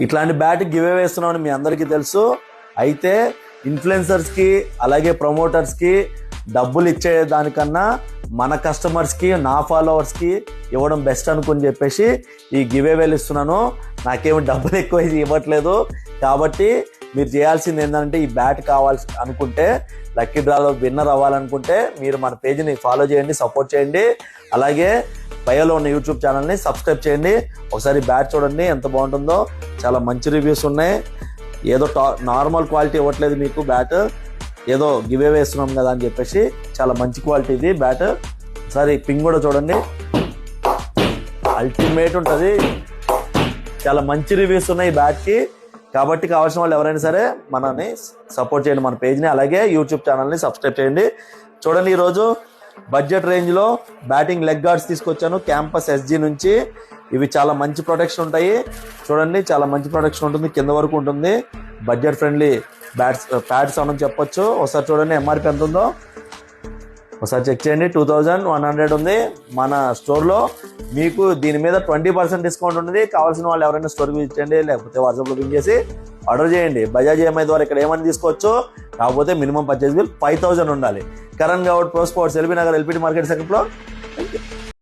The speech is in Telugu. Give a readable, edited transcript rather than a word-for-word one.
ఇట్లాంటి బ్యాట్ గివ్ అవే ఇస్తున్నామని మీ అందరికీ తెలుసు. అయితే ఇన్ఫ్లుయెన్సర్స్కి అలాగే ప్రమోటర్స్కి డబ్బులు ఇచ్చే దానికన్నా మన కస్టమర్స్కి నా ఫాలోవర్స్కి ఇవ్వడం బెస్ట్ అనుకుని చెప్పేసి ఈ గివ్ అవేలు ఇస్తున్నాను. నాకేమి డబ్బులు ఎక్కువ ఇవ్వట్లేదు. కాబట్టి మీరు చేయాల్సింది ఏంటంటే ఈ బ్యాట్ కావాల్సి అనుకుంటే, లక్కీ డ్రాలో విన్నర్ అవ్వాలనుకుంటే మీరు మన పేజీని ఫాలో చేయండి, సపోర్ట్ చేయండి. అలాగే బయోలో ఉన్న యూట్యూబ్ ఛానల్ని సబ్స్క్రైబ్ చేయండి. ఒకసారి బ్యాట్ చూడండి ఎంత బాగుంటుందో. చాలా మంచి రివ్యూస్ ఉన్నాయి. ఏదో నార్మల్ క్వాలిటీ ఇవ్వట్లేదు మీకు బ్యాట్, ఏదో గివ్ అవే ఇస్తున్నాం కదా అని చెప్పేసి చాలా మంచి క్వాలిటీ ఇది బ్యాట్. ఒకసారి పింగ్ కూడా చూడండి, అల్టిమేట్ ఉంటుంది. చాలా మంచి రివ్యూస్ ఉన్నాయి ఈ బ్యాట్కి. కాబట్టి కావాల్సిన వాళ్ళు ఎవరైనా సరే మనల్ని సపోర్ట్ చేయండి, మన పేజ్ని. అలాగే యూట్యూబ్ ఛానల్ని సబ్స్క్రైబ్ చేయండి. చూడండి, ఈరోజు బడ్జెట్ రేంజ్లో బ్యాటింగ్ లెగ్ గార్డ్స్ తీసుకొచ్చాను క్యాంపస్ ఎస్జీ నుంచి. ఇవి చాలా మంచి ప్రొటెక్షన్ ఉంటాయి. చూడండి, చాలా మంచి ప్రొటెక్షన్ ఉంటుంది, కింద వరకు ఉంటుంది. బడ్జెట్ ఫ్రెండ్లీ ప్యాడ్స్ అని చెప్పొచ్చు. ఒకసారి చూడండి ఎంఆర్పి ఎంత ఉందో ఒకసారి చెక్ చేయండి. 2100 ఉంది మన స్టోర్లో. మీకు దీని మీద 20% డిస్కౌంట్ ఉంటుంది. కావాల్సిన వాళ్ళు ఎవరైనా స్టోర్కి విజిట్ చేయండి, లేకపోతే వాట్సాప్లో పింక్ చేసి ఆర్డర్ చేయండి. బజాజ్ ఈఎంఐ ద్వారా ఇక్కడ ఏమైనా తీసుకోవచ్చు. కాకపోతే మినిమం పర్చేజ్ బిల్ 5000 ఉండాలి. Karan Goud pro sports, LB Nagar, LPT market second floor,